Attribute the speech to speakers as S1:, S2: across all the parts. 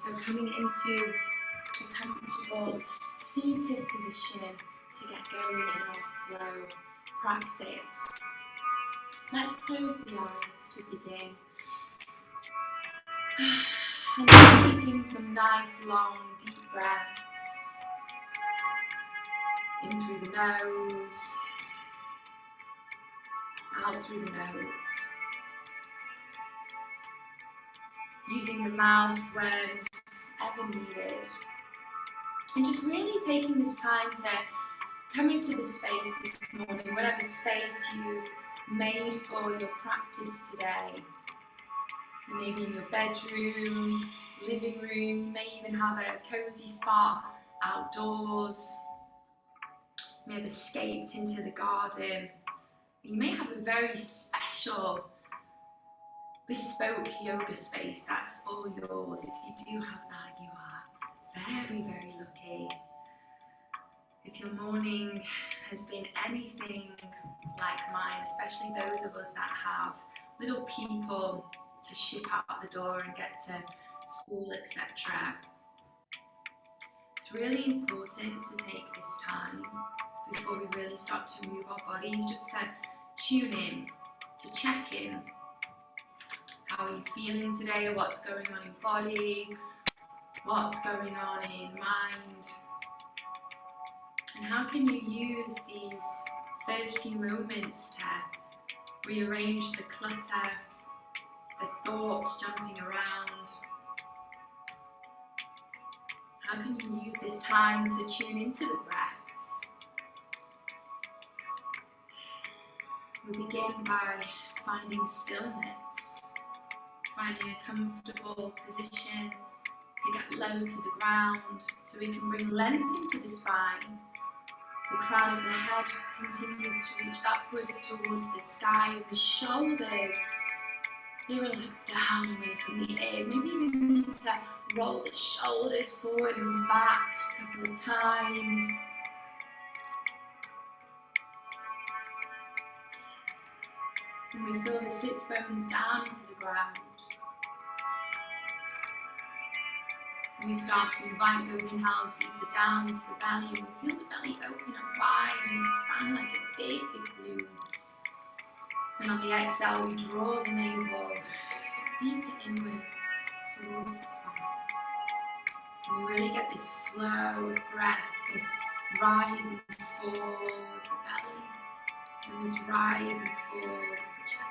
S1: So coming into a comfortable seated position to get going in our flow practice. Let's close the eyes to begin. And taking some nice long deep breaths in through the nose, out through the nose. Using the mouth whenever needed. And just really taking this time to come into the space this morning, whatever space you've made for your practice today. Maybe in your bedroom, living room, you may even have a cozy spot outdoors. You may have escaped into the garden. You may have a very special, bespoke yoga space that's all yours. If you do have that, you are very, very lucky. If your morning has been anything like mine, especially those of us that have little people to ship out the door and get to school, etc. It's really important to take this time before we really start to move our bodies, just to tune in, to check in. How are you feeling today? What's going on in body? What's going on in mind? And how can you use these first few moments to rearrange the clutter, the thoughts jumping around? How can you use this time to tune into the breath? We begin by finding stillness, finding a comfortable position to get low to the ground so we can bring length into the spine. The crown of the head continues to reach upwards towards the sky, and the shoulders, they relax down away from the ears. Maybe even need to roll the shoulders forward and back a couple of times. And we feel the sit bones down into the ground. And we start to invite those inhales deeper down into the belly, and we feel the belly open up wide and expand like a big, big balloon. And on the exhale, we draw the navel deeper inwards towards the spine. And we really get this flow of breath, this rise and fall of the belly, and this rise and fall of the chest.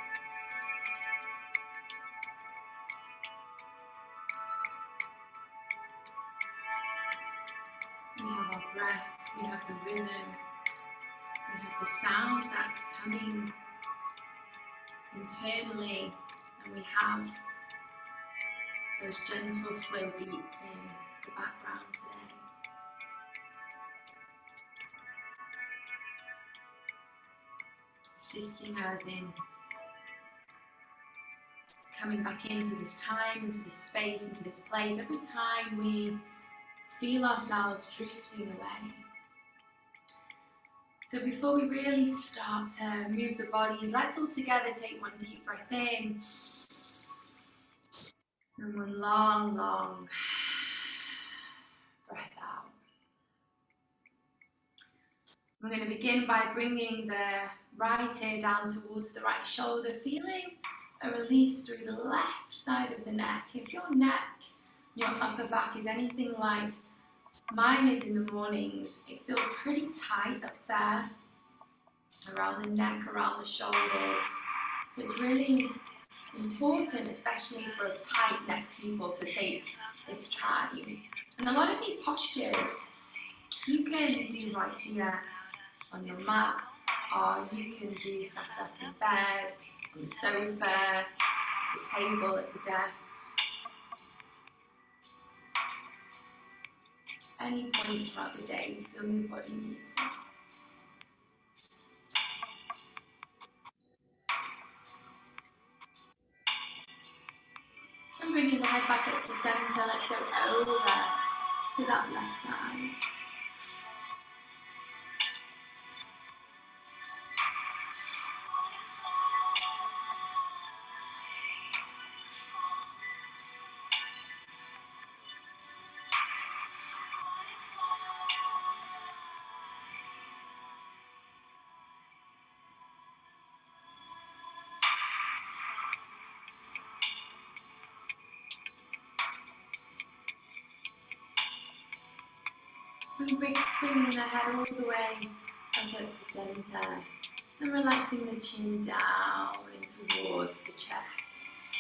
S1: We have our breath, we have the rhythm, we have the sound that's coming internally, and we have those gentle flow beats in the background today. Assisting us in coming back into this time, into this space, into this place. Every time we feel ourselves drifting away. So before we really start to move the bodies, let's all together take one deep breath in and one long, long breath out. We're going to begin by bringing the right ear down towards the right shoulder, feeling a release through the left side of the neck. If your neck, your upper back is anything like mine is in the mornings, it feels pretty tight up there, around the neck, around the shoulders. So it's really important, especially for us tight neck people, to take this time. And a lot of these postures you can do right here on your mat, or you can do sat up in bed, on the sofa, the table, at the desk. Any point throughout the day you feel your body needs it. And bringing the head back up to centre, let's go over to that left side. And bringing the head all the way up to the centre. And relaxing the chin down and towards the chest.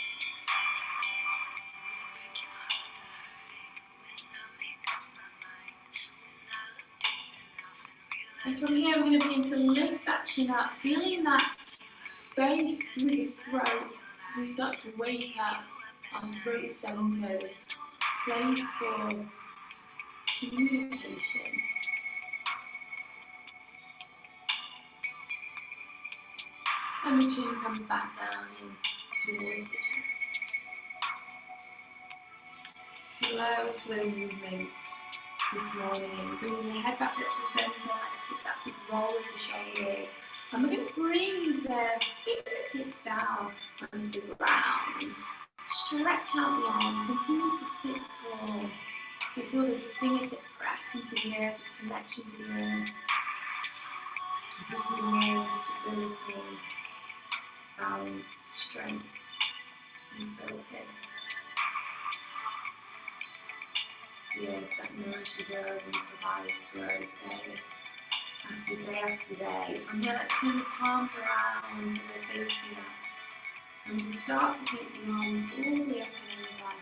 S1: And from here, we're going to begin to lift that chin up, feeling that space through the throat as we start to wake up our throat centres. Place for communication. And the chin comes back down in towards the chest. Slow movements this morning. Bringing the head back up to centre. Let's give that big roll of the shoulders. And we're going to bring the fingertips down onto the ground. Stretch out the arms. Continue to sit tall. We feel those fingertips press into the earth, this connection to the earth. Bringing in stability, balance, strength, and focus. The earth that nourishes us and provides to us day after day. From here, let's turn the palms around so they're facing up. And we'll start to take the arms all the way up and over.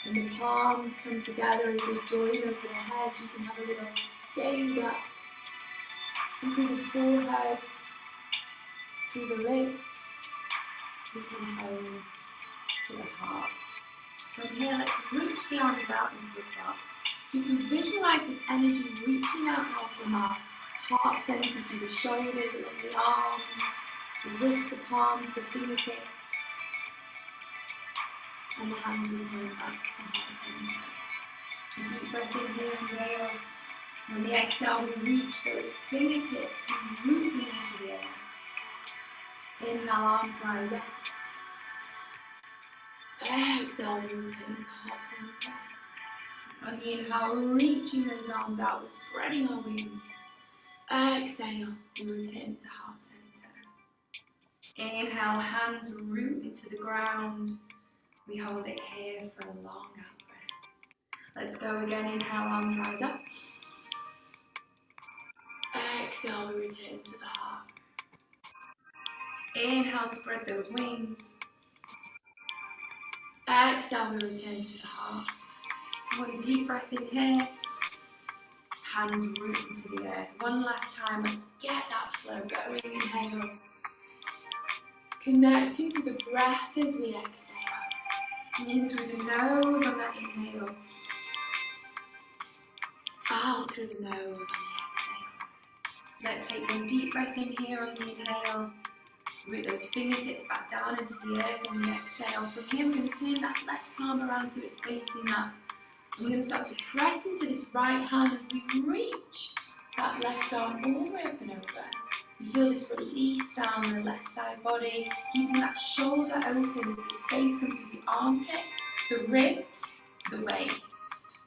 S1: And the palms come together as they join over the head. You can have a little gaze up. And through the forehead, through the lips, listen home to the heart. From here, let's reach the arms out into the cross. You can visualize this energy reaching out now from our heart center through the shoulders, along the arms, the wrists, the palms, the fingertips, and the hands return back to heart center. A deep breath in here, inhale. On the exhale, we reach those fingertips, we root them into the air. Inhale, arms rise up. Exhale, we return to heart center. On the inhale, we're reaching those arms out, we're spreading our wings. Exhale, we return to heart center. Inhale, hands root into the ground. We hold it here for a long out breath. Let's go again. Inhale, arms rise up. Exhale, we return to the heart. Inhale, spread those wings. Exhale, we return to the heart. One deep breath in here. Hands root into the earth. One last time, let's get that flow going. Inhale. Connecting to the breath as we exhale. In through the nose on that inhale. Out through the nose on the exhale. Let's take one deep breath in here on the inhale. Root those fingertips back down into the earth on the exhale. From here, we're going to turn that left palm around so it's facing up. And we're going to start to press into this right hand as we reach that left arm all the way up and over. You feel this release down the left side body, keeping that shoulder open as the space comes through the armpit, the ribs, the waist.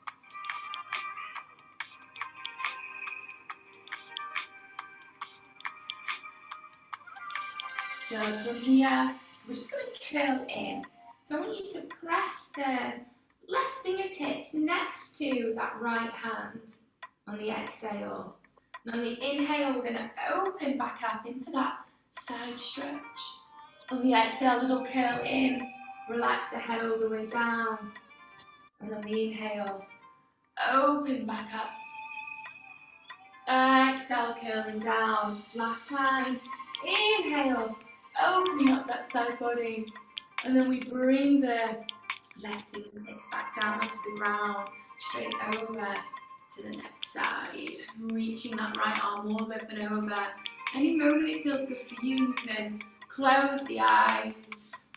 S1: So from here, we're just going to curl in. So I want you to press the left fingertips next to that right hand on the exhale. And on the inhale, we're going to open back up into that side stretch. On the exhale, little curl in, relax the head all the way down. And on the inhale, open back up. Exhale, curling down. Last time, inhale, opening up that side body. And then we bring the left fingertips back down onto the ground, straight over to the next side. Reaching that right arm all the way up and over. Any moment it feels good for you, you can close the eyes.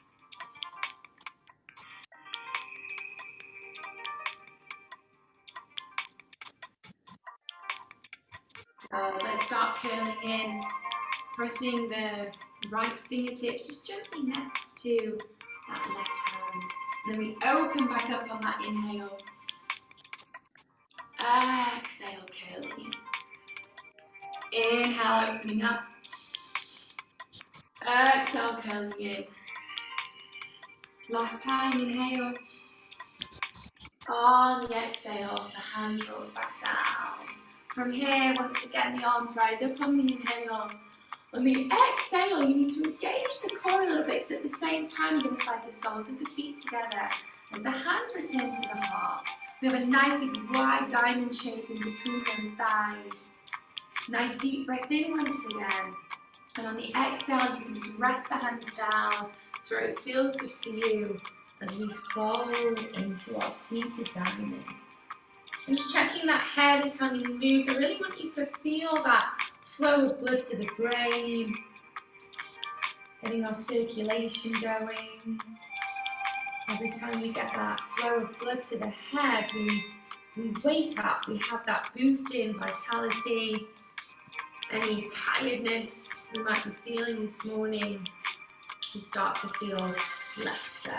S1: Let's start curling in, pressing the right fingertips just gently next to that left hand. And then we open back up on that inhale. Exhale, curling in. Inhale, opening up. Exhale, curling in. Last time, inhale. On the exhale, the hand rolls back down. From here, once again, the arms rise up on the inhale. On the exhale, you need to engage the core a little bit, because at the same time, you're going to slide the soles of the feet together. As the hands return to the heart, we have a nice big wide diamond shape in between those thighs. Nice deep breath in once again. And on the exhale, you can just rest the hands down so it feels good for you as we fold into our seated diamond. I'm just checking that head is hanging loose. I really want you to feel that flow of blood to the brain, getting our circulation going. Every time we get that flow of blood to the head, we wake up, we have that boost in vitality. Any tiredness we might be feeling this morning, we start to feel less so.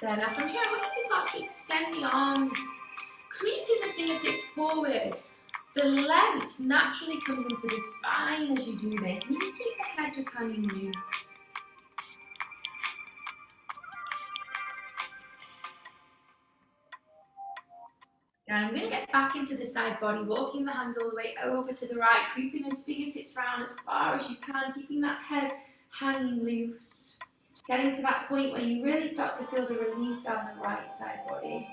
S1: Good. Now from here, I want you to start to extend the arms, creeping the fingertips forward. The length naturally comes into the spine as you do this. You can keep the head just hanging loose. And I'm going to get back into the side body, walking the hands all the way over to the right, creeping those fingertips round as far as you can, keeping that head hanging loose. Getting to that point where you really start to feel the release down the right side body.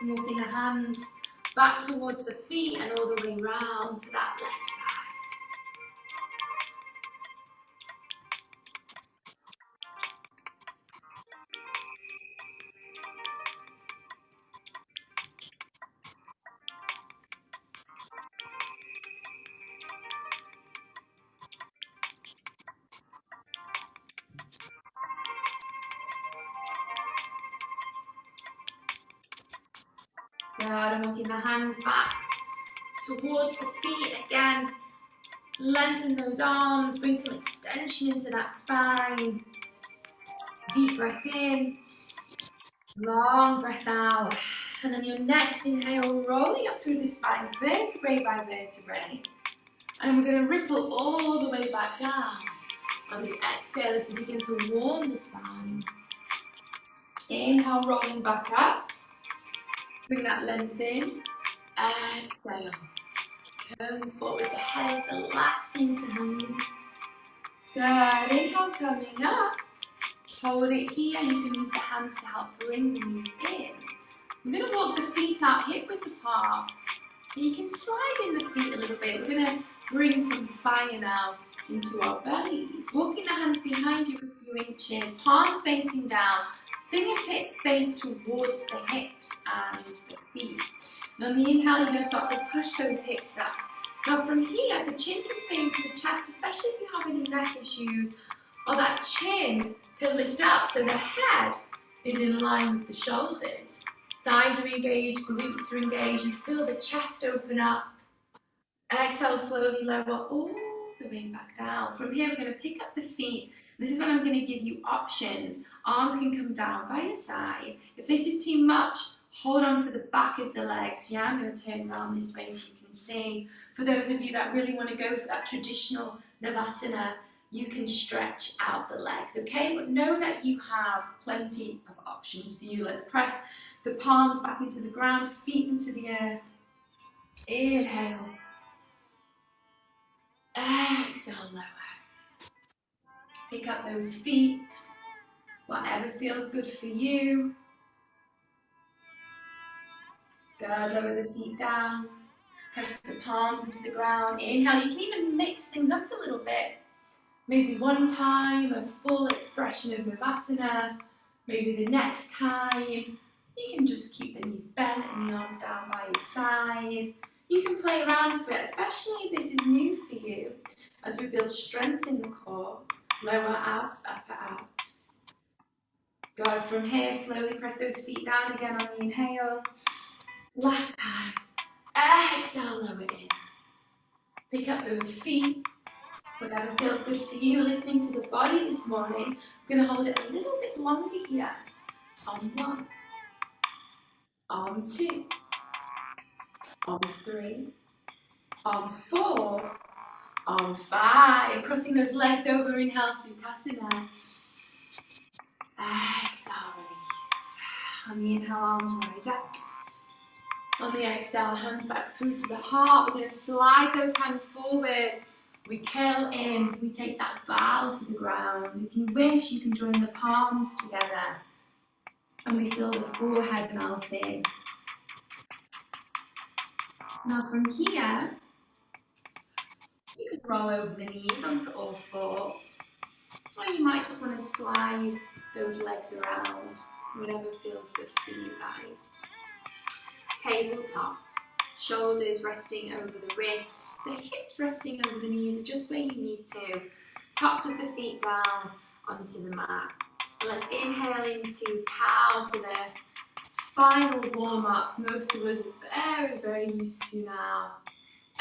S1: And walking the hands back towards the feet and all the way round to that left side. Good, and walking the hands back towards the feet again. Lengthen those arms, bring some extension into that spine. Deep breath in, long breath out. And on your next inhale, rolling up through the spine, vertebrae by vertebrae. And we're going to ripple all the way back down. On the exhale, as we begin to warm the spine. Inhale, rolling back up. Bring that length in. Exhale. Come forward. The head is the last thing to hang loose. Good. Inhale, coming up. Hold it here. You can use the hands to help bring the knees in. We're going to walk the feet out hip width apart. You can slide in the feet a little bit. We're going to bring some fire now into our bellies. Walking the hands behind you for a few inches. Palms facing down. Fingertips face towards the hips and the feet. And on the inhale, you're going to start to push those hips up. Now from here, the chin can stay into the chest, especially if you have any neck issues, or that chin can lift up so the head is in line with the shoulders. Thighs are engaged, glutes are engaged, you feel the chest open up. Exhale, slowly lower all the way back down. From here, we're going to pick up the feet. This is when I'm going to give you options. Arms can come down by your side. If this is too much, hold on to the back of the legs. Yeah, I'm going to turn around this way so you can see. For those of you that really want to go for that traditional Navasana, you can stretch out the legs, okay? But know that you have plenty of options for you. Let's press the palms back into the ground, feet into the earth. Inhale. Exhale, lower. Pick up those feet, whatever feels good for you. Good, lower the feet down. Press the palms into the ground. Inhale, you can even mix things up a little bit. Maybe one time, a full expression of Navasana. Maybe the next time, you can just keep the knees bent and the arms down by your side. You can play around with it, especially if this is new for you, as we build strength in the core, lower abs, upper abs. Go from here, slowly press those feet down again on the inhale. Last time. Exhale, lower in. Pick up those feet. Whatever feels good for you, listening to the body this morning. I'm going to hold it a little bit longer here. On 1, on 2, on 3, on 4, on 5. Crossing those legs over, inhale, Sukhasana. Exhale, release. On the inhale, arms rise up. On the exhale, hands back through to the heart. We're going to slide those hands forward. We curl in, we take that bow to the ground. If you wish, you can join the palms together. And we feel the forehead melting. Now from here, you can roll over the knees onto all fours. Or you might just want to slide those legs around. Whatever feels good for you guys. Tabletop. Shoulders resting over the wrists, the hips resting over the knees, just where you need to. Tops of the feet down onto the mat. And let's inhale into cow, so the spinal warm up. Most of us are very, very used to now.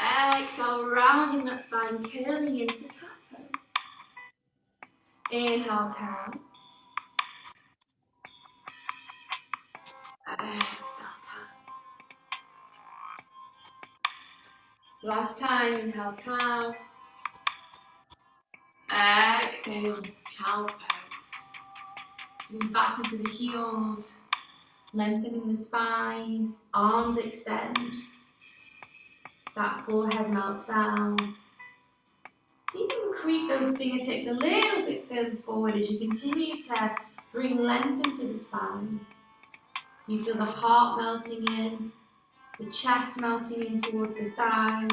S1: Exhale, rounding that spine, curling into cat pose. Inhale, cow. Exhale, cat. Last time, inhale, cow. Exhale, child's pose. Sitting back into the heels, lengthening the spine, arms extend. That forehead melts down. So you can creep those fingertips a little bit further forward as you continue to bring length into the spine. You feel the heart melting in, the chest melting in towards the thighs.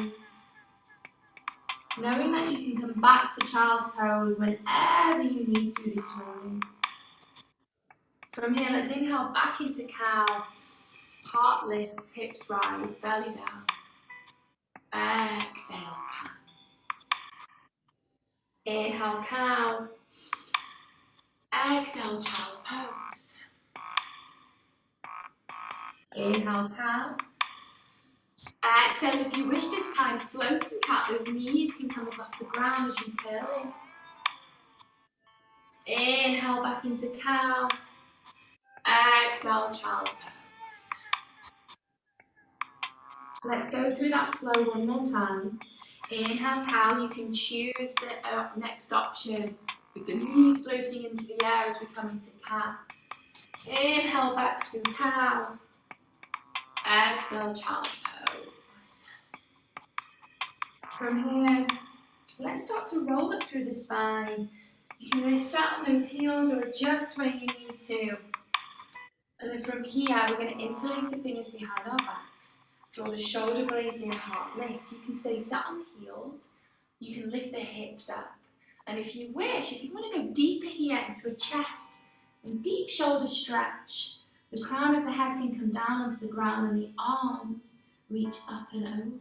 S1: Knowing that you can come back to child's pose whenever you need to this morning. From here, let's inhale back into cow. Heart lifts, hips rise, belly down. Exhale, cow. Inhale, cow. Exhale, child's pose. Inhale, cow. Exhale, if you wish this time, floating cat. Those knees can come above the ground as you curl in. Inhale, back into cow. Exhale, child's pose. Let's go through that flow one more time. Inhale, cow. You can choose the next option with the knees floating into the air as we come into cow. Inhale, back through cow. Exhale, child's pose. From here, let's start to roll up through the spine. You can really sit on those heels or adjust where you need to. And then from here, we're going to interlace the fingers behind our backs. Draw the shoulder blades in, heart lifts. You can stay sat on the heels. You can lift the hips up. And if you wish, if you want to go deeper here into a chest and deep shoulder stretch, the crown of the head can come down onto the ground and the arms reach up and over.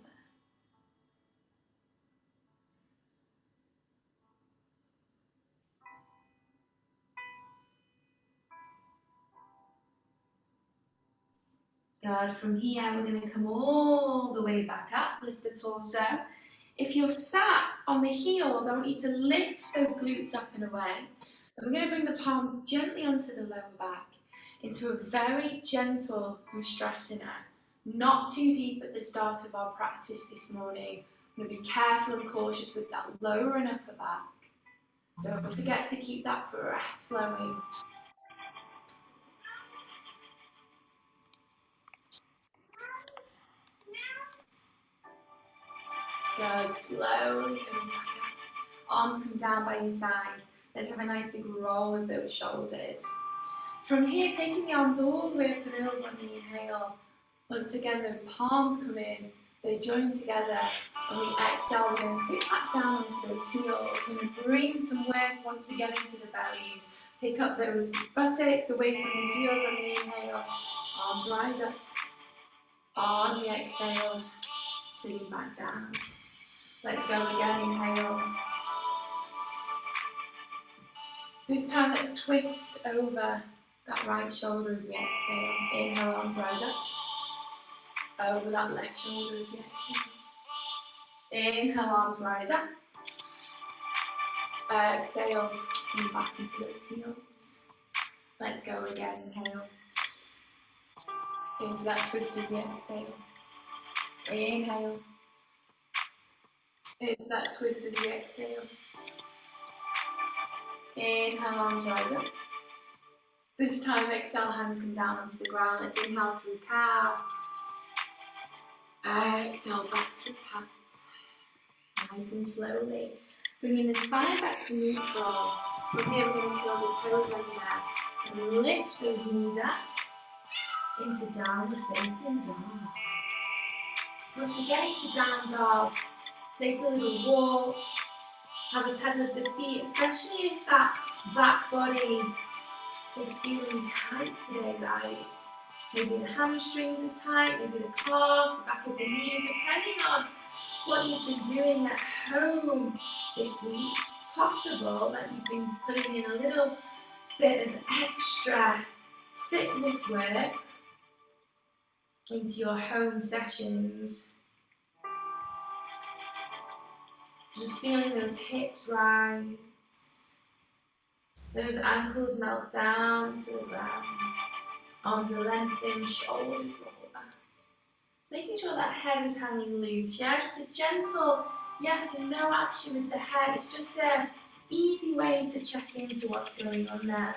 S1: Good. From here, we're going to come all the way back up, lift the torso. If you're sat on the heels, I want you to lift those glutes up and away. And we're going to bring the palms gently onto the lower back into a very gentle Ustrasana. Not too deep at the start of our practice this morning. We're going to be careful and cautious with that lower and upper back. Don't forget to keep that breath flowing. Good. Slowly coming back up. Arms come down by your side. Let's have a nice big roll with those shoulders. From here, taking the arms all the way up and over on the inhale. Once again, those palms come in. They join together. On the exhale, we're going to sit back down onto those heels. We're going to bring some work once again into the bellies. Pick up those buttocks away from the heels on the inhale. Arms rise up. On the exhale, sitting back down. Let's go again, inhale. This time let's twist over that right shoulder as we exhale. Inhale, arms rise up. Over that left shoulder as we exhale. Inhale, arms rise up. Exhale, come back into those heels. Let's go again, inhale. Into that twist as we exhale. Inhale. Into that twist as we exhale. Inhale, arms rise up. This time exhale, hands come down onto the ground. Let's inhale through cow. Exhale back through cat. Nice and slowly. Bringing the spine back to neutral. From here we're going to curl the toes under there. And lift those knees up into downward facing dog. So if you get into down dog, take a little walk. Have a pedal of the feet, especially if that back body is feeling tight today, guys. Maybe the hamstrings are tight, maybe the calves, the back of the knee, depending on what you've been doing at home this week. It's possible that you've been putting in a little bit of extra fitness work into your home sessions. So just feeling those hips rise, those ankles melt down to the ground, arms are lengthened, shoulders roll back. Making sure that head is hanging loose, yeah? Just a gentle yes and no action with the head. It's just an easy way to check into what's going on there.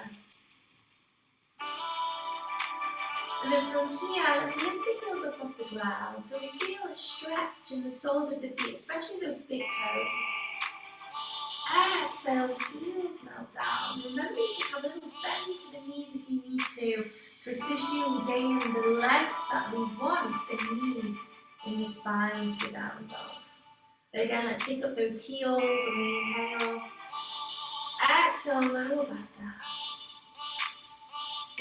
S1: And then from here, let's lift the heels up off the ground so we feel a stretch in the soles of the feet, especially those big toes. Exhale, heels melt down. Remember, you can have a little bend to the knees if you need to assist you in gaining the length that we want and need in the spine for down dog. Again, let's pick up those heels and we inhale. Exhale, lower back down.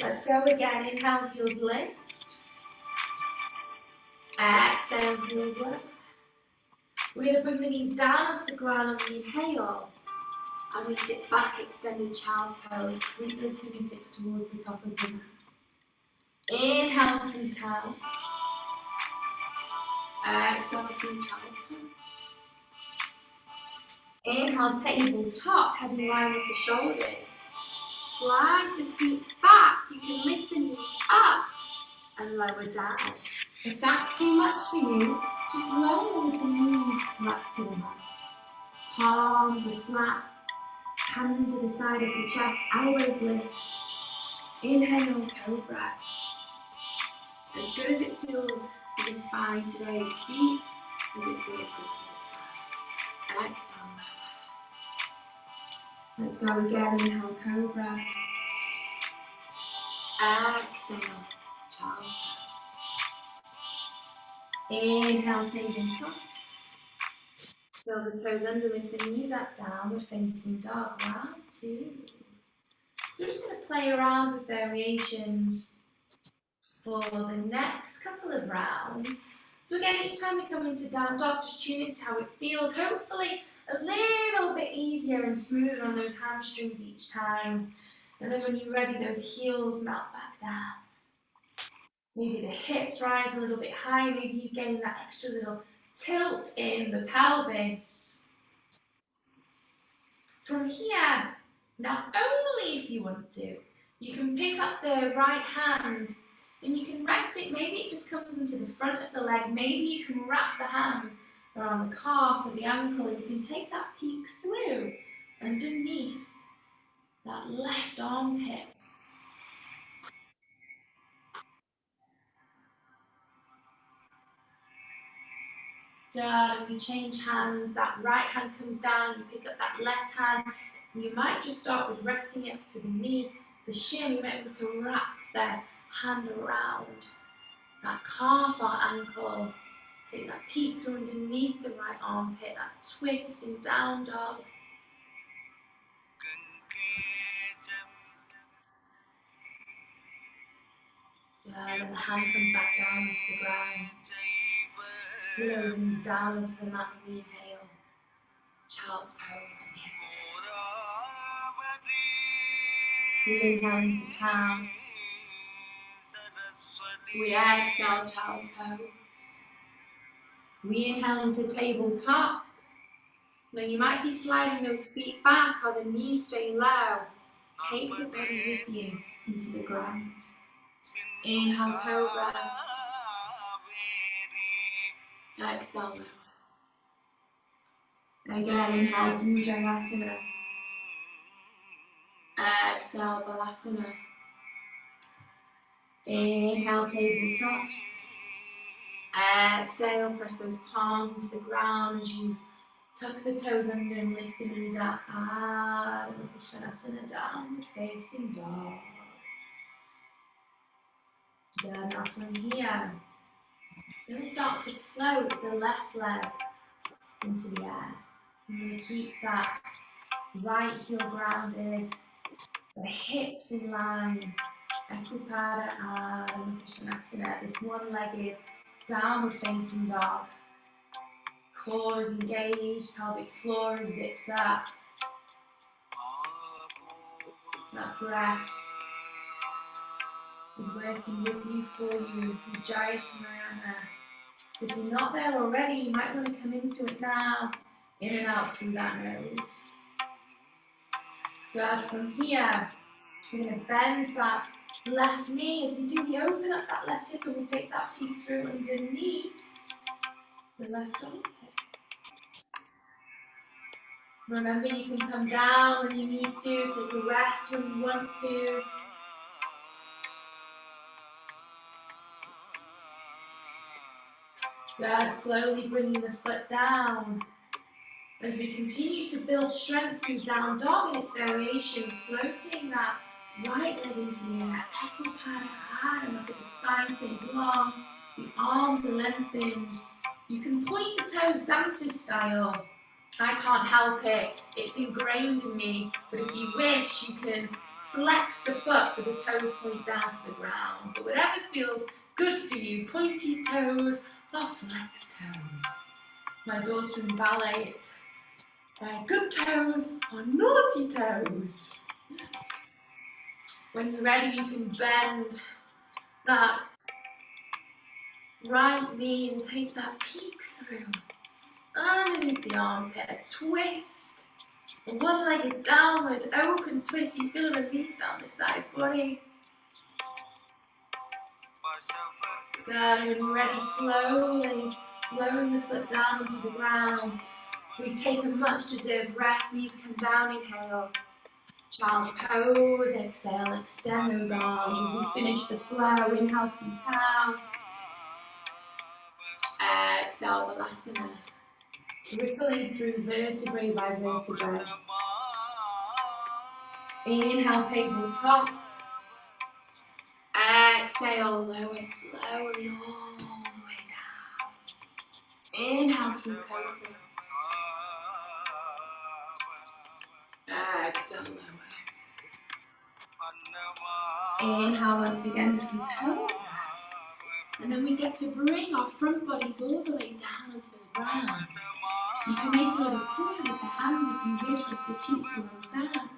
S1: Let's go again. Inhale, heels lift. Exhale, heels lift. We're going to bring the knees down onto the ground on the inhale. And we sit back, extended child's pose. Bring those fingertips towards the top of the mat. Inhale through cow. Exhale through child's pose. Inhale, tabletop, head in line with the shoulders. Slide the feet back. You can lift the knees up and lower down. If that's too much for you, just lower with the knees flat to the mat. Palms are flat. Hands into the side of the chest, elbows lift. Inhale, cobra. As good as it feels for the spine today, as deep as it feels good for the spine. Exhale. Let's go again. Inhale, cobra. Exhale, child's pose. Inhale, tabletop. Feel the toes under, lift the knees up, downward facing dog, round two. So we're just going to play around with variations for the next couple of rounds. So again, each time we come into down dog, just tune into how it feels. Hopefully a little bit easier and smoother on those hamstrings each time. And then when you're ready, those heels melt back down. Maybe the hips rise a little bit higher, maybe you're getting that extra little tilt in the pelvis. From here, now only if you want to, you can pick up the right hand and you can rest it. Maybe it just comes into the front of the leg. Maybe you can wrap the hand around the calf or the ankle and you can take that peek through underneath that left armpit. Good, and we change hands. That right hand comes down, you pick up that left hand. You might just start with resting it to the knee, the shin. You might be able to wrap the hand around that calf or ankle. Take that peek through underneath the right armpit, that twist in down dog. Good, and the hand comes back down into the ground. Lower knees down into the mat with the inhale. Child's pose on the exhale. We inhale into cow. We exhale, child's pose. We inhale into tabletop. Now you might be sliding those feet back or the knees staying low. Take the body with you into the ground. Inhale, cobra. Exhale, lower. Again, inhale, Bhujangasana. Exhale, Balasana. Inhale, tabletop. Exhale, press those palms into the ground as you tuck the toes under and lift the knees up. Svanasana, downward facing dog. Good. Now from here, you're going to start to float the left leg into the air. I'm going to keep that right heel grounded, the hips in line. Ekupada Adho Svanasana, this one-legged downward facing dog. Core is engaged, pelvic floor is zipped up. That breath is working with you, for you, Ujjayi Pranayama. So if you're not there already, you might want to come into it now, in and out through that nose. Good. From here, we're going to bend that left knee as we do. We open up that left hip and we take that feet through underneath the left armpit. Remember, you can come down when you need to, take a rest when you want to. Good. Slowly bringing the foot down. As we continue to build strength through down dog and its variations, floating that right leg into the air. Ekupada Adho. Look at the spine stays long, the arms are lengthened. You can point the toes dancer style. I can't help it, it's ingrained in me, but if you wish, you can flex the foot so the toes point down to the ground. But whatever feels good for you, pointy toes or flex toes. My daughter in ballet, it's good toes or naughty toes. When you're ready, you can bend that right knee and take that peek through. Underneath the armpit, a twist. A one-legged downward open twist. You feel a release down the side body. Good, and when you're ready, slowly lowering the foot down into the ground. We take a much deserved rest. Knees come down, inhale. Child's pose, exhale, extend those arms as we finish the flow. Inhale, cow. Exhale, Balasana. Rippling through vertebrae by vertebrae. Inhale, tabletop. Exhale, lower slowly all the way down. Inhale through cobra. Exhale, lower. Inhale once again through cobra. And then we get to bring our front bodies all the way down onto the ground. You can make a little pillow with the hands if you wish, just the cheeks on one side.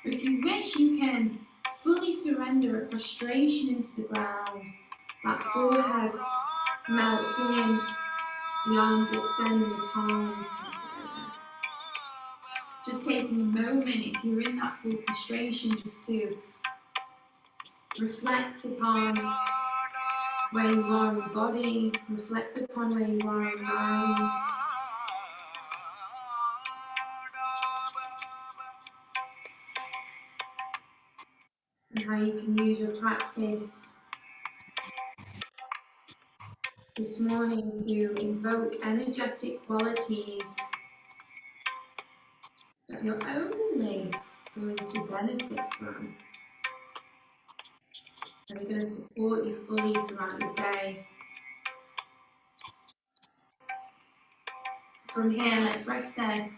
S1: But if you wish, you can fully surrender a prostration into the ground. That forehead melts in, the arms extend and the palms come together. Just taking a moment, if you're in that full prostration, just to reflect upon where you are in the body, reflect upon where you are in mind. And how you can use your practice this morning to invoke energetic qualities that you're only going to benefit from. And are going to support you fully throughout your day. From here, let's rest there.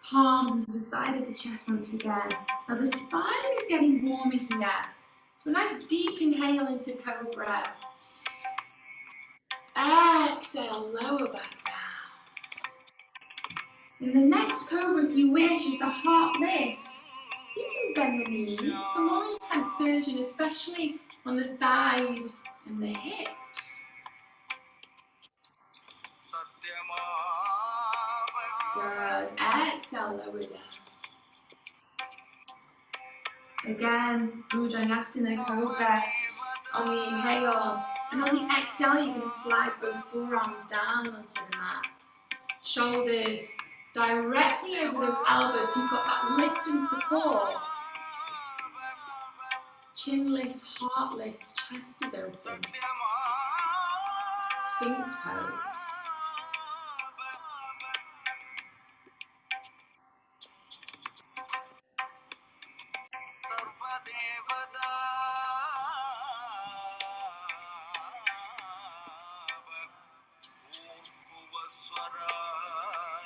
S1: Palms into the side of the chest once again. Now the spine is getting warmer here. So a nice deep inhale into cobra. Exhale, lower back down. In the next cobra, if you wish, as the heart lifts, you can bend the knees. It's a more intense version, especially on the thighs and the hips. Good. exhale, lower down. Again, Bhujangasana Cobra on the inhale. And on the exhale, you're going to slide both forearms down onto the mat. Shoulders directly over those elbows. You've got that lift and support. Chin lifts, heart lifts, chest is open. Sphinx pose.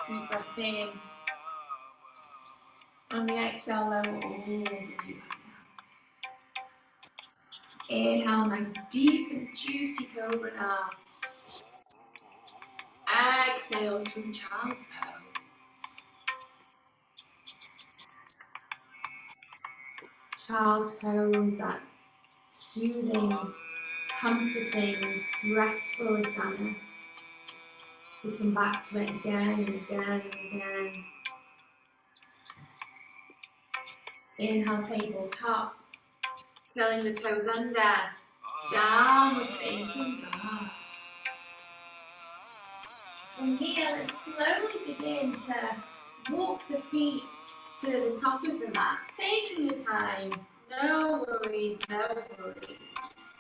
S1: Deep breath in. On the exhale, lower all the way back down. Inhale, nice deep and juicy cobra now. Exhale through child's pose. Child's pose, that soothing, comforting, restful asana. We come back to it again and again and again. Inhale, tabletop. Curling the toes under. Downward facing dog. From here, let's slowly begin to walk the feet to the top of the mat. Taking your time. No worries, no worries.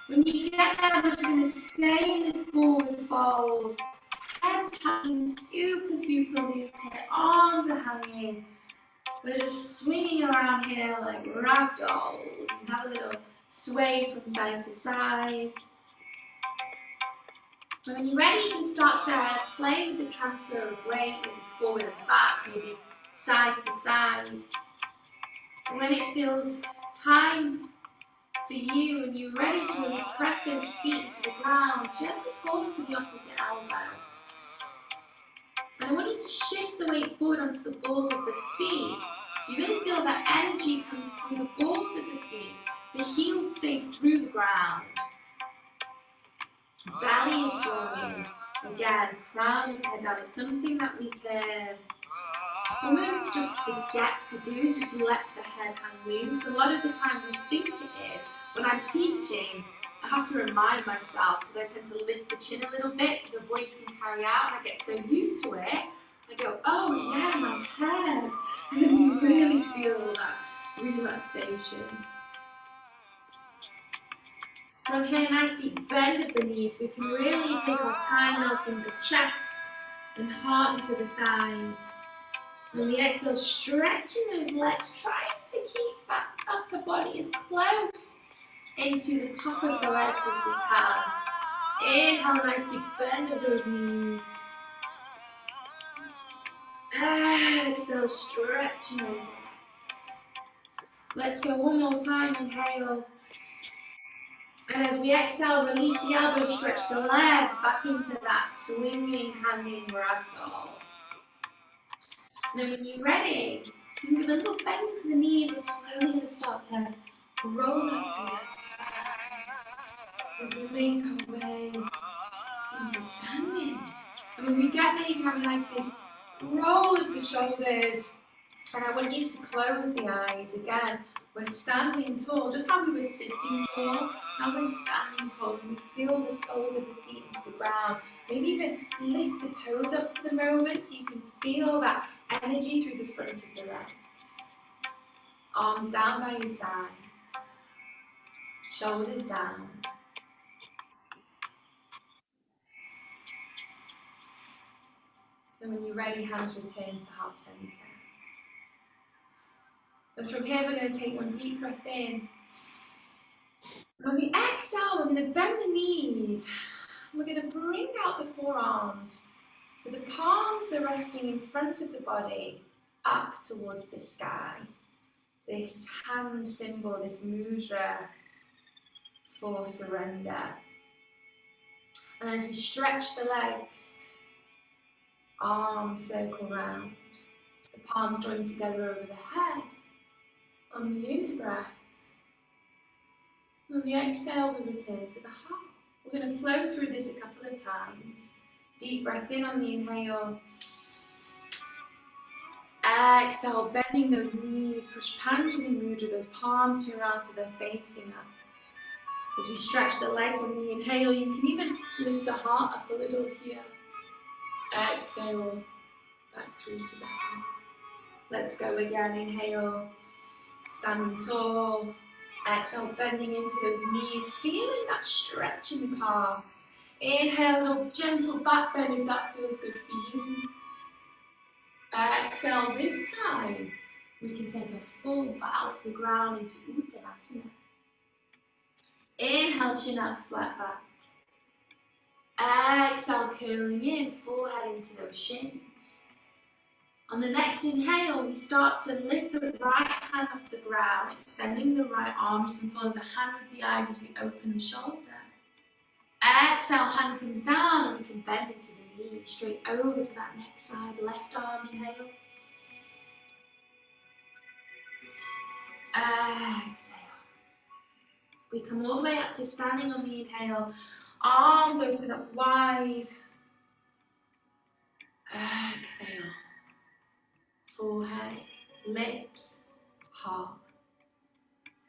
S1: When you get there, we're just going to stay in this forward fold. Head's hanging super, super loose here. Arms are hanging. We're just swinging around here like ragdolls. You can have a little sway from side to side. And when you're ready, you can start to play with the transfer of weight, maybe forward and back, maybe side to side. And when it feels time for you and you're ready to really press those feet to the ground, gently forward to the opposite elbow. And I want you to shift the weight forward onto the balls of the feet. So you really feel that energy come through the balls of the feet. The heels stay through the ground. Belly is drawing. Again, crown of the head down. It's something that we can almost just forget to do, is just let the head hang loose. A lot of the time we think it is. When I'm teaching, I have to remind myself, because I tend to lift the chin a little bit so the voice can carry out, and I get so used to it, I go, oh yeah, my head. And then you really feel that relaxation. From here, nice deep bend of the knees. We can really take our time melting the chest and heart into the thighs. On the exhale, stretching those legs, trying to keep that upper body as close into the top of the legs as we can. Inhale, nice big bend of those knees. Exhale, stretching those legs. Let's go one more time, inhale. And as we exhale, release the elbows, stretch the legs back into that swinging, hanging ragdoll. And then when you're ready, you can give a little bend to the knees. We're slowly going to start to roll up through that spine as we make our way into standing. And when we get there, you can have a nice big roll of the shoulders. And I want you to close the eyes again. We're standing tall, just how we were sitting tall. Now we're standing tall, and we feel the soles of the feet into the ground. Maybe even lift the toes up for the moment so you can feel that energy through the front of the legs. Arms down by your sides. Shoulders down. And when you're ready, hands return to heart center. And from here, we're going to take one deep breath in. And on the exhale, we're going to bend the knees. We're going to bring out the forearms. So the palms are resting in front of the body, up towards the sky. This hand symbol, this mudra for surrender. And as we stretch the legs, arms circle round. The palms join together over the head. On the in breath. On the exhale, we return to the heart. We're going to flow through this a couple of times. Deep breath in on the inhale. Exhale, bending those knees, push Panchanali Mudra, those palms turn around so they're facing up. As we stretch the legs on the inhale, you can even lift the heart up a little here. Exhale, back through to the heart. Let's go again. Inhale, standing tall. Exhale, bending into those knees, feeling that stretch in the calves. Inhale, a little gentle back bend if that feels good for you. Exhale, this time we can take a full bow to the ground into Uttanasana. Inhale, chin up, flat back. Exhale, curling in, forehead into those shins. On the next inhale, we start to lift the right hand off the ground, extending the right arm. You can follow the hand with the eyes as we open the shoulder. Exhale, hand comes down and we can bend into the knee, straight over to that next side. Left arm, inhale. Exhale. We come all the way up to standing on the inhale. Arms open up wide. Exhale. Forehead, lips, heart.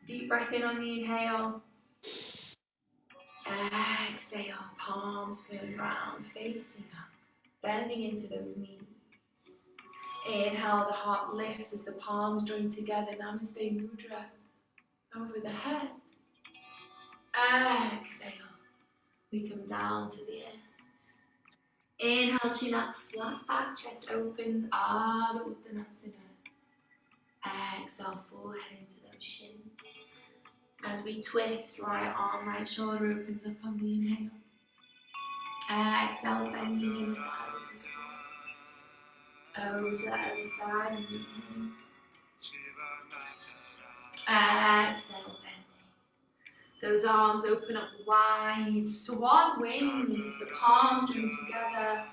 S1: Deep breath in on the inhale. Exhale, palms further round, facing up, bending into those knees. Inhale, the heart lifts as the palms join together, Namaste Mudra, over the head. Exhale, we come down to the earth. Inhale, chin up, flat back, chest opens, Adho Uttanasana. Exhale, forehead into those shins. As we twist, right arm, right shoulder opens up on the inhale. Exhale, bending in as the head opens up. Over to the other side and inhale. Exhale, bending. Those arms open up wide. Swan wings as the palms join together.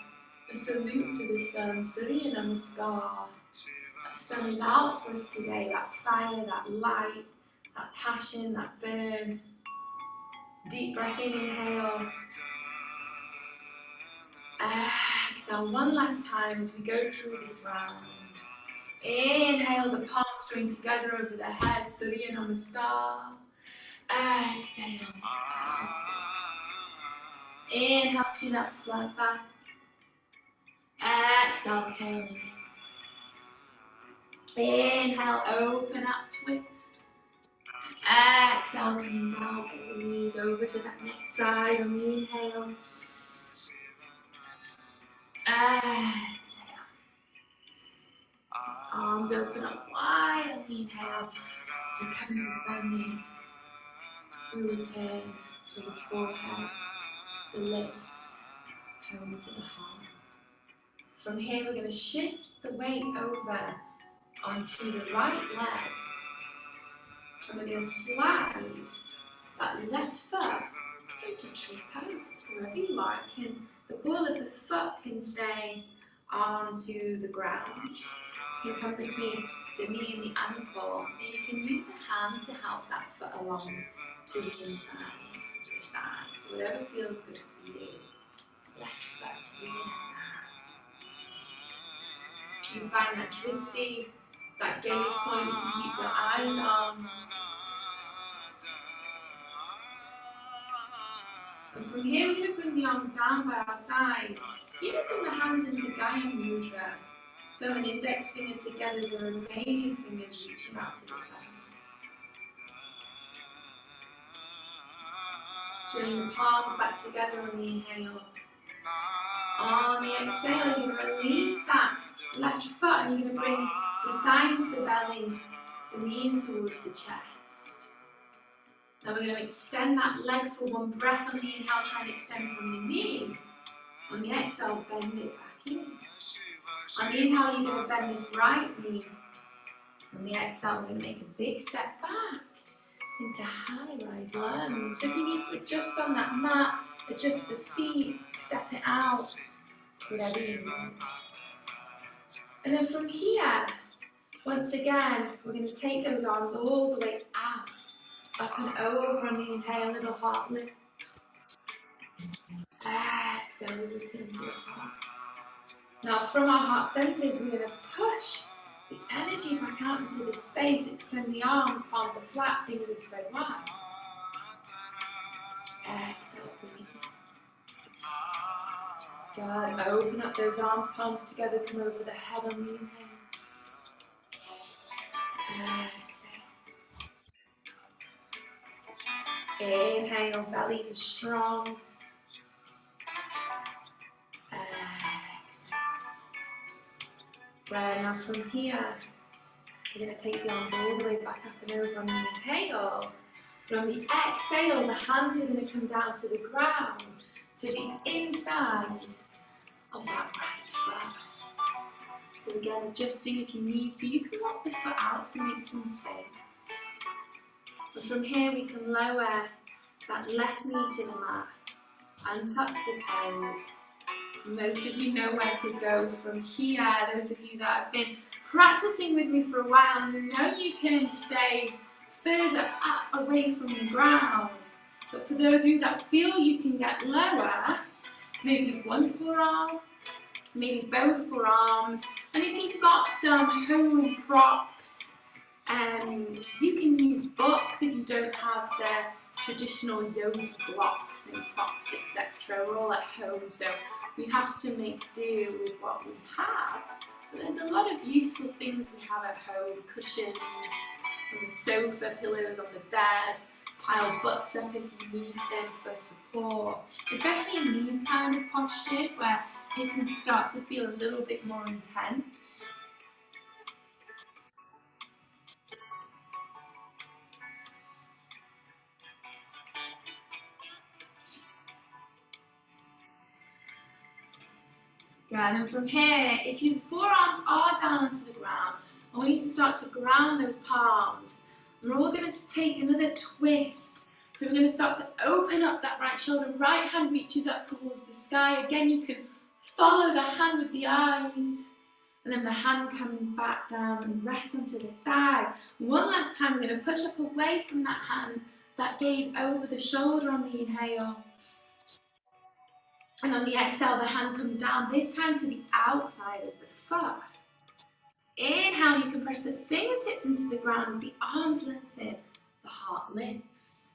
S1: A salute to the sun, Surya Namaskar. That sun is out for us today, that fire, that light, that passion, that burn. Deep breath in, inhale. Exhale, one last time as we go through this round. Inhale, the palms join together over the head, Surya Namaskar. Exhale, inhale, chin up, flat back. Exhale, curling. Inhale, open up, twist. Exhale, coming down, bend the knees over to that next side on the inhale. Exhale. Arms open up wide on the inhale. You come to standing. We return to the forehead, the lips, home to the heart. From here, we're going to shift the weight over onto the right leg. And we're going to slide that left foot into tree pose. So wherever you are, the ball of the foot can stay onto the ground. You can come between the knee and the ankle, and you can use the hand to help that foot along to the inside. With that. So whatever feels good for you. Left foot to the inside. You can find that twisty, that gaze point, you can keep your eyes on. And from here, we're going to bring the arms down by our sides. You can bring the hands into Gaya Mudra. Thumb and index finger together, the remaining fingers reaching out to the side. Drawing the palms back together on the inhale. On the exhale, you're going to release that left foot and you're going to bring the thigh into the belly, the knee in towards the chest. Now we're going to extend that leg for one breath on the inhale, try and extend from the knee. On the exhale, bend it back in. On the inhale, you're going to bend this right knee. On the exhale, we're going to make a big step back into high-rise lunge. So if you need to adjust on that mat, adjust the feet, step it out, whatever you want. And then from here, once again, we're going to take those arms all the way out, up and over on the inhale, little heart lift. Exhale, we return to the heart. Now from our heart centers, we're going to push the energy back out into this space. Extend the arms, palms are flat, fingers are spread wide. Exhale, breathe. Good. Open up those arms, palms together, come over the head on the inhale. Exhale. Inhale, bellies are strong. Exhale. Right, now from here, we're going to take the arms all the way back up and over on the inhale. And on the exhale, the hands are going to come down to the ground, to the inside of that right foot. So again, adjusting if you need to. You can lock the foot out to make some space. But from here, we can lower that left knee to the mat and tuck the toes. Most of you know where to go from here. Those of you that have been practicing with me for a while, you know you can stay further up away from the ground. But for those of you that feel you can get lower, maybe one forearm, maybe both forearms, and if you've got some home props, you can use books if you don't have the traditional yogi blocks and props, etc. We're all at home, so we have to make do with what we have. So there's a lot of useful things we have at home: cushions on the sofa, pillows on the bed, pile books up if you need them for support, especially in these kind of postures where it can start to feel a little bit more intense. Good, and from here, if your forearms are down onto the ground, I want you to start to ground those palms. And we're all going to take another twist. So we're going to start to open up that right shoulder. Right hand reaches up towards the sky. Again, you can follow the hand with the eyes. And then the hand comes back down and rests onto the thigh. One last time, we're going to push up away from that hand, that gaze over the shoulder on the inhale. And on the exhale, the hand comes down, this time to the outside of the foot. Inhale, you can press the fingertips into the ground as the arms lengthen, the heart lifts.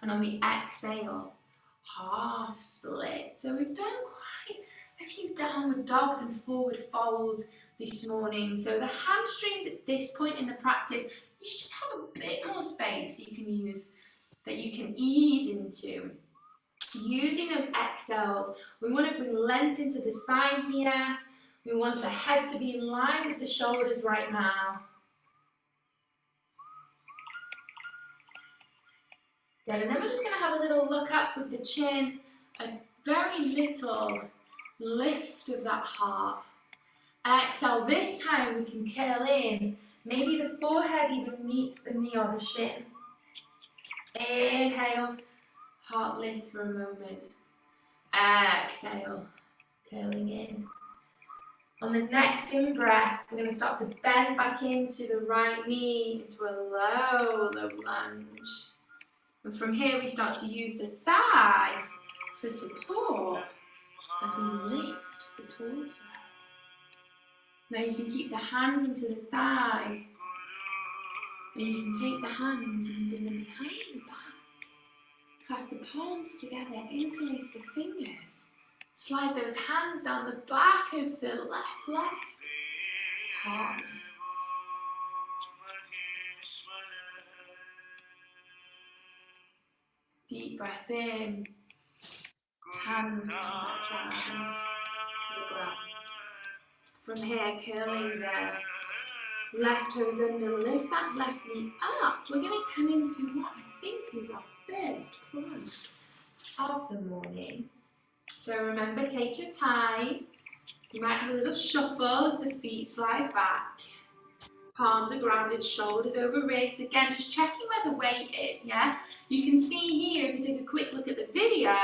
S1: And on the exhale, half split. So we've done quite a few downward dogs and forward folds this morning. So the hamstrings at this point in the practice, you should have a bit more space you can use, that you can ease into. Using those exhales, we want to bring length into the spine here. We want the head to be in line with the shoulders right now. Good, and then we're just going to have a little look up with the chin, a very little lift of that heart. Exhale, this time we can curl in. Maybe the forehead even meets the knee or the shin. Inhale, heart lifts for a moment. Exhale, curling in. On the next in-breath, we're going to start to bend back into the right knee, into a low, low lunge. And from here, we start to use the thigh for support as we lift the torso. Now you can keep the hands into the thigh, or you can take the hands and bring them behind the back. Clasp the palms together, interlace the fingers. Slide those hands down the back of the left leg. Heart lifts. Deep breath in. Hands come back down to the ground. From here, curling the left toes under, lift that left knee up. We're going to come into what I think is our first plank of the morning. So remember, take your time. You might have a little shuffle as the feet slide back. Palms are grounded, shoulders over ribs. Again, just checking where the weight is, yeah? You can see here, if you take a quick look at the video,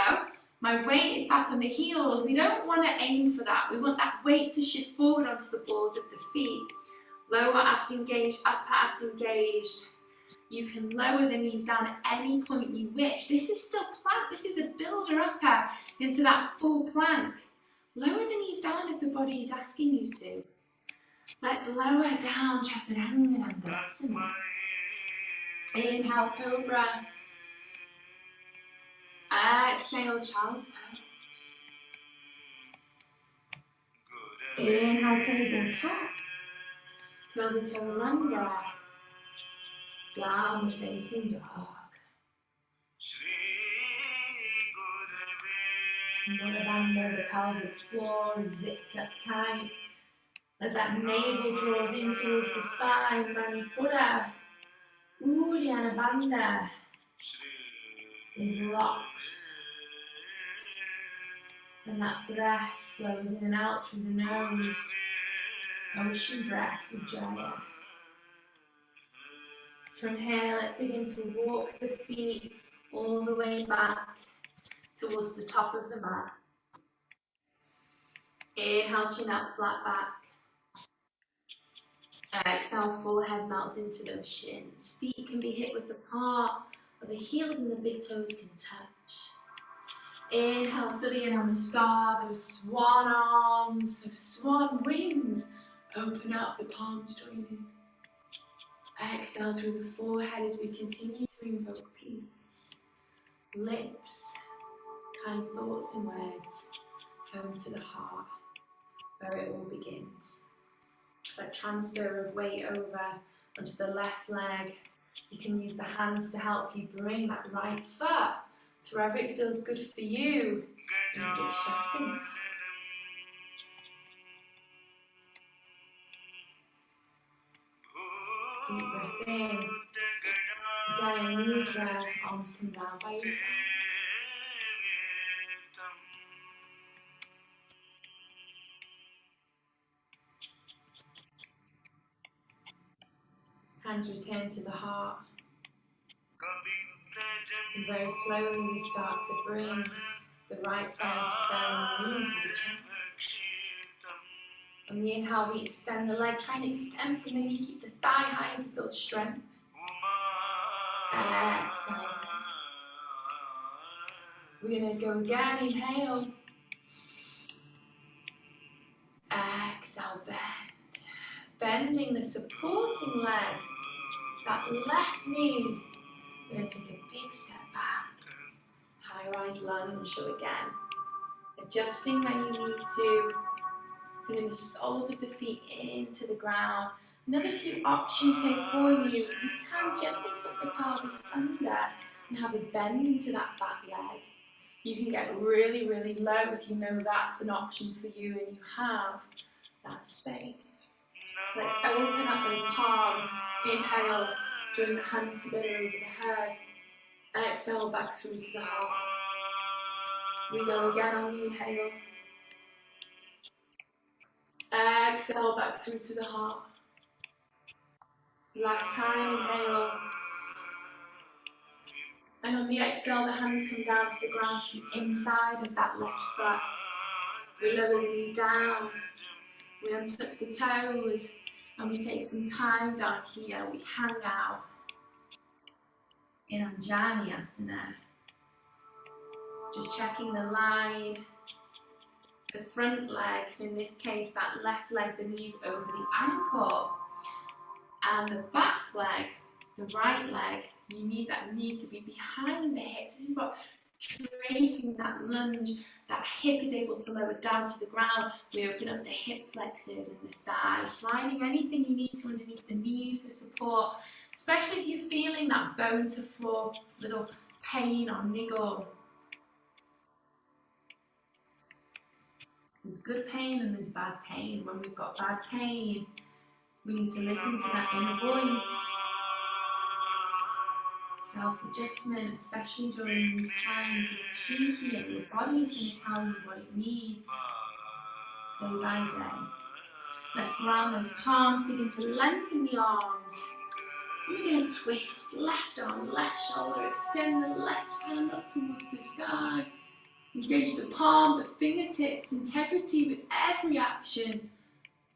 S1: my weight is back on the heels. We don't want to aim for that. We want that weight to shift forward onto the balls of the feet. Lower abs engaged, upper abs engaged. You can lower the knees down at any point you wish. This is still plank. This is a builder upper into that full plank. Lower the knees down if the body is asking you to. Let's lower down, Chaturanga Dandasana. Inhale, Cobra. Exhale, Child's Pose. Inhale, tabletop. Curl the toes under. Downward facing dog. Mudabandha, the pelvic floor zipped up tight. As that navel draws in towards the spine, Manipura, Uddiyana Bandha is locked. And that breath flows in and out through the nose. Ocean breath, Ujjayi. From here, let's begin to walk the feet all the way back towards the top of the mat. Inhale, chin up, flat back. Exhale, forehead melts into those shins. Feet can be hit with the palm, but the heels and the big toes can touch. Inhale, Surya Namaskar, those swan arms, those swan wings. Open up, the palms join in. Exhale through the forehead as we continue to invoke peace. Lips, kind thoughts and words, home to the heart, where it all begins. That transfer of weight over onto the left leg. You can use the hands to help you bring that right foot to wherever it feels good for you. In Vrikshasana. Deep breath in. Gaya Mudra, arms come down by your side. Hands return to the heart. And very slowly we start to bring the right side to belly, knee into the chest. On the inhale, we extend the leg. Try and extend from the knee. Keep the thigh high as we build strength. Exhale. We're going to go again. Inhale. Exhale, bend. Bending the supporting leg. That left knee. We're going to take a big step back. High rise lunge. So again, adjusting when you need to. Putting the soles of the feet into the ground. Another few options here for you. You can gently tuck the pelvis under and have a bend into that back leg. You can get really, really low if you know that's an option for you and you have that space. Let's open up those palms. Inhale, join the hands together over the head. Exhale, back through to the heart. We go again on the inhale. Exhale, back through to the heart. Last time, inhale. And on the exhale, the hands come down to the ground to the inside of that left foot. We lower the knee down. We untuck the toes. And we take some time down here. We hang out in Anjani Asana. Just checking the line. The front leg, so in this case, that left leg, the knees over the ankle. And the back leg, the right leg, you need that knee to be behind the hips. This is what creating that lunge, that hip is able to lower down to the ground. We open up the hip flexors and the thighs, sliding anything you need to underneath the knees for support, especially if you're feeling that bone to floor little pain or niggle. There's good pain and there's bad pain. When we've got bad pain, we need to listen to that inner voice. Self-adjustment, especially during these times, is key here. Your body is going to tell you what it needs day by day. Let's ground those palms, begin to lengthen the arms. And we're going to twist, left arm, left shoulder, extend the left hand up towards the sky. Engage the palm, the fingertips, integrity with every action.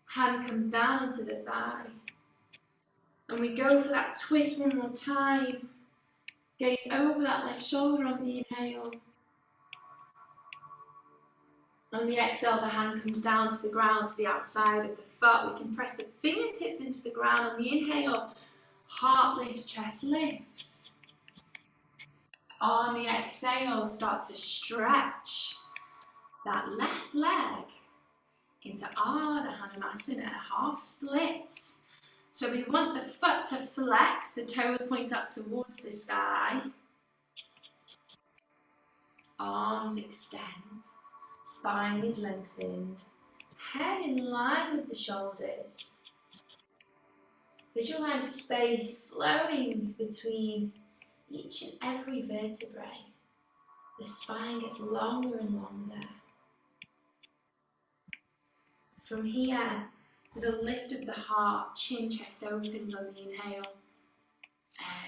S1: Hand comes down into the thigh. And we go for that twist one more time. Gaze over that left shoulder on the inhale. On the exhale, the hand comes down to the ground, to the outside of the foot. We can press the fingertips into the ground. On the inhale, heart lifts, chest lifts. On the exhale, start to stretch that left leg into Ardha Hanumasana, half splits. So we want the foot to flex, the toes point up towards the sky. Arms extend, spine is lengthened, head in line with the shoulders. Visualize space flowing between each and every vertebrae. The spine gets longer and longer. From here, with a lift of the heart, chin, chest opens on the inhale.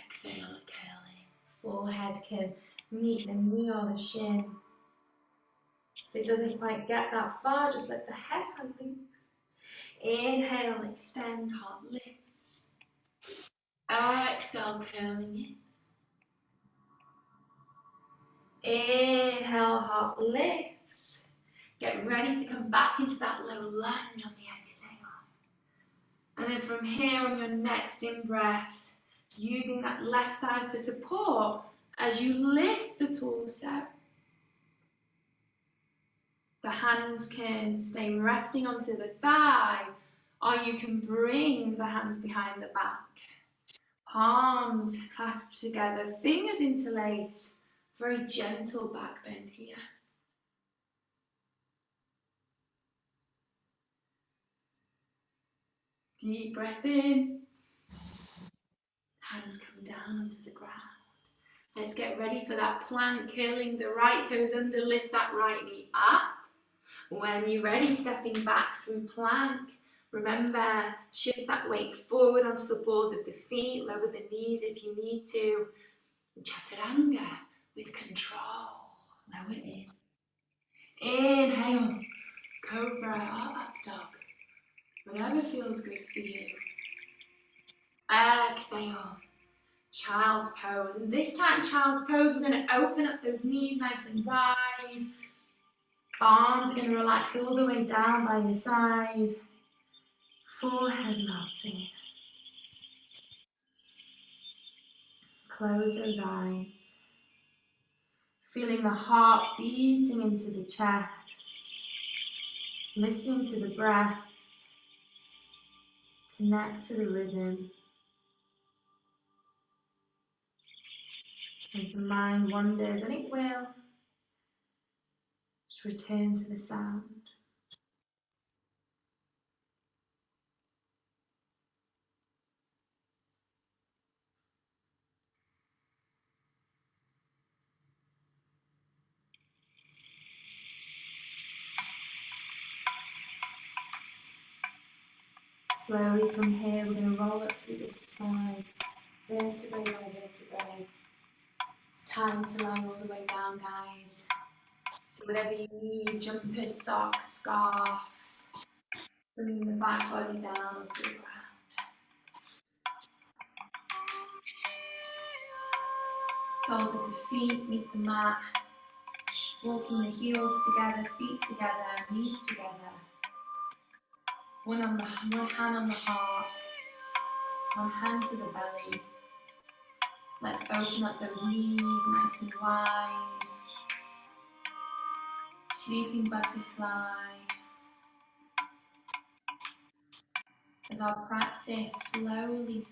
S1: Exhale, curling. Forehead can meet the knee or the shin. If it doesn't quite get that far, just let the head hang loose. Inhale, extend, heart lifts. Exhale, curling in. Inhale, heart lifts. Get ready to come back into that low lunge on the exhale. And then from here on your next in-breath, using that left thigh for support as you lift the torso. The hands can stay resting onto the thigh, or you can bring the hands behind the back. Palms clasped together, fingers interlace. Very gentle back bend here. Deep breath in. Hands come down onto the ground. Let's get ready for that plank, curling the right toes under, lift that right knee up. When you're ready, stepping back through plank. Remember, shift that weight forward onto the balls of the feet, lower the knees if you need to. Chaturanga with control. Lower in. Inhale, cobra or up dog. Whatever feels good for you. Exhale, child's pose. And this time, child's pose, we're going to open up those knees nice and wide. Arms are going to relax all the way down by your side. Forehead melting. Close those eyes. Feeling the heart beating into the chest. Listening to the breath. Connect to the rhythm. As the mind wanders, and it will, just return to the sound. Slowly from here, we're going to roll up through the spine, vertebrae by vertebrae. It's time to lie all the way down, guys. So whatever you need, jumpers, socks, scarves, bringing the back body down onto the ground. Soles of the feet meet the mat, walking the heels together, feet together, knees together. One hand on the heart, one hand to the belly. Let's open up those knees nice and wide. Sleeping butterfly. As our practice slowly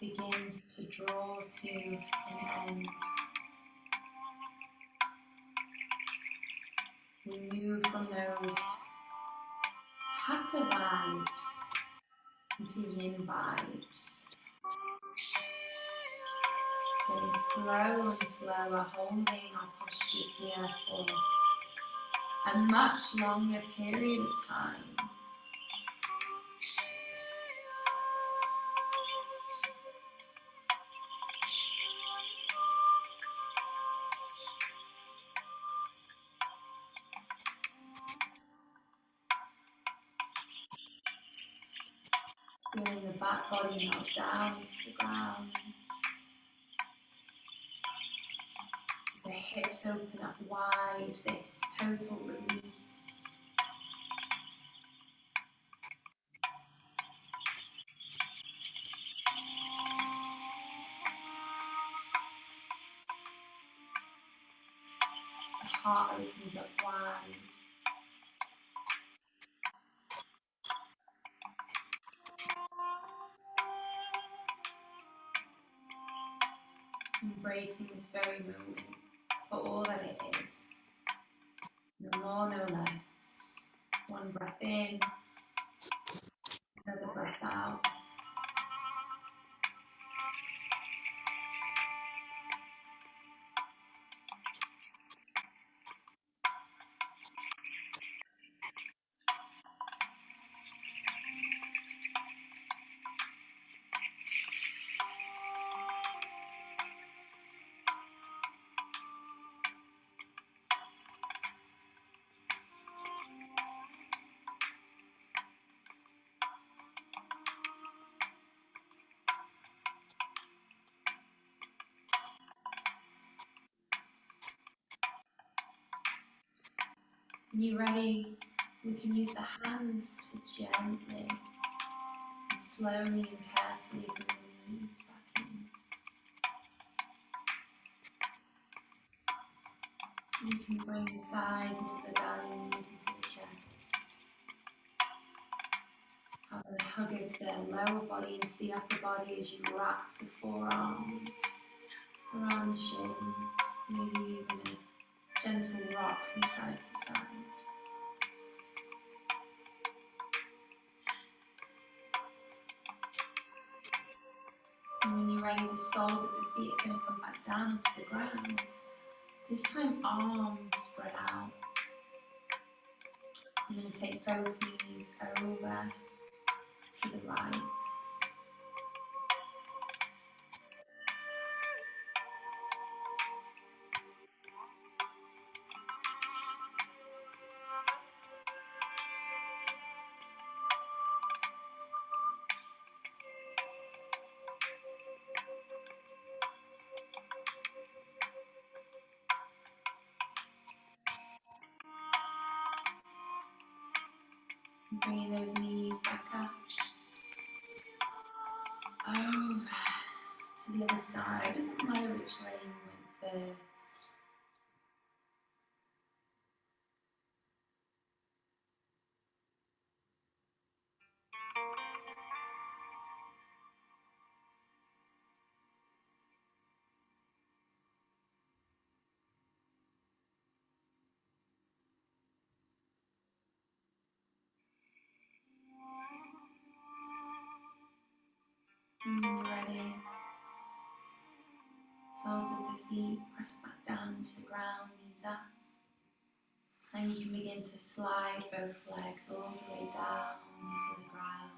S1: begins to draw to an end. We move from those hatha vibes into yin vibes. Getting slower and slower, holding our postures here for a much longer period of time. Feeling the back body melt down into the ground. the hips open up wide, this total release. The heart opens up wide. Embracing this very moment for all that it is. No more, no less. One breath in, another breath out. When you're ready, we can use the hands to gently and slowly and carefully bring the knees back in. You can bring the thighs into the belly, knees into the chest. Have a hug of the lower body into the upper body as you wrap the forearms around the shins, maybe even a gentle rock from side to side. And when you're ready, the soles of the feet are going to come back down onto the ground. This time, arms spread out. I'm going to take both knees over to the right. And bringing those knees back up. Over to the other side. It doesn't matter which way you went first. And when you're ready, soles of the feet press back down into the ground, knees up. And you can begin to slide both legs all the way down to the ground.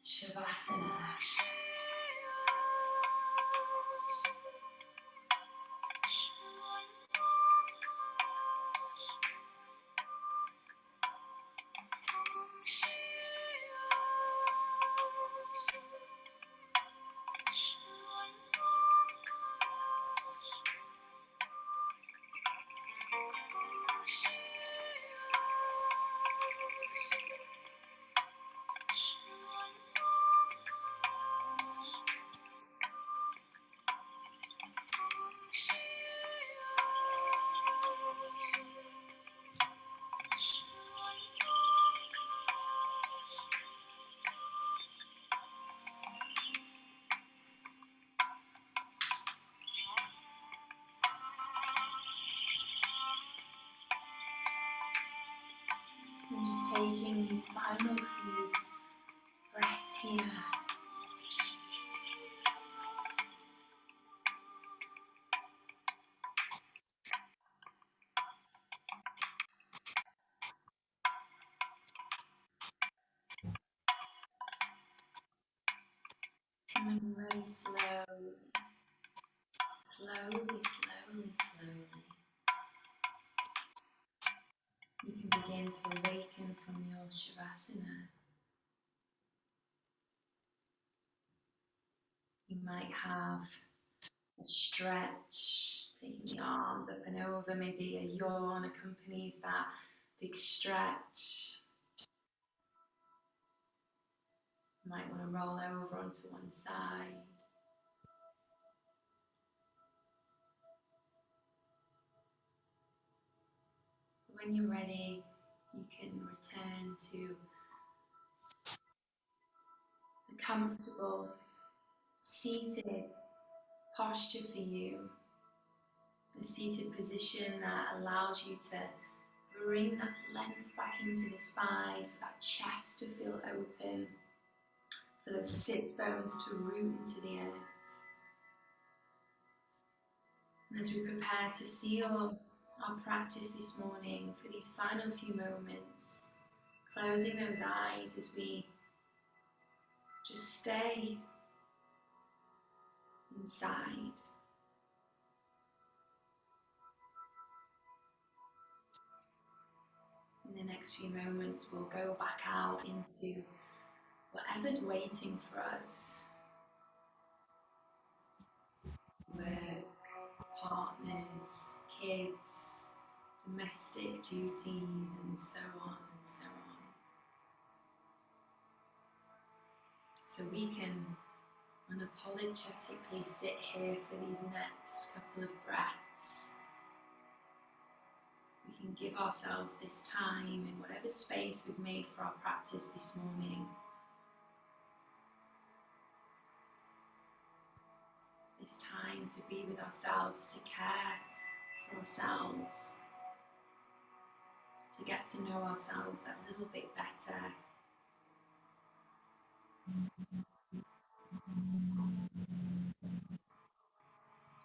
S1: Shavasana. And just taking these final few breaths here. And when you're ready, slowly, slowly, slowly, slowly, you can begin to awaken from your Shavasana. You might have A stretch, taking the arms up and over. Maybe a yawn accompanies that big stretch. You might want to roll over onto one side. When you're ready, you can return to a comfortable, seated posture for you. A seated position that allows you to bring that length back into the spine, for that chest to feel open, for those sits bones to root into the earth. And as we prepare to seal our practice this morning for these final few moments, closing those eyes as we just stay inside. In the next few moments, we'll go back out into whatever's waiting for us. Work, partners, kids, domestic duties, and so on and so on. So we can unapologetically sit here for these next couple of breaths. We can give ourselves this time in whatever space we've made for our practice this morning. This time to be with ourselves, to care for ourselves, to get to know ourselves that little bit better.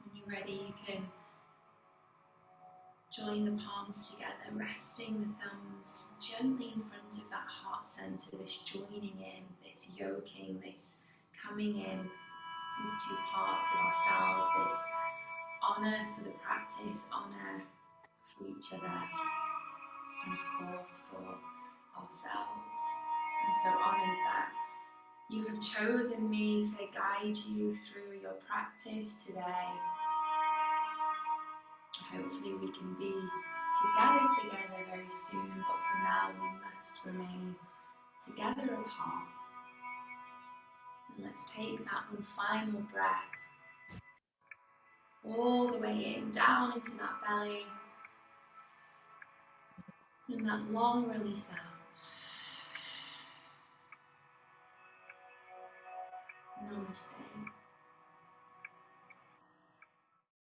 S1: When you're ready, you can join the palms together, resting the thumbs gently in front of that heart center, this joining in, this yoking, this coming in, these two parts of ourselves, this honor for the practice, honor for each other, and of course for ourselves. I'm so honored that you have chosen me to guide you through your practice today. Hopefully we can be together very soon, but for now we must remain together apart. And let's take that one final breath all the way in, down into that belly, and that long release out. Namaste.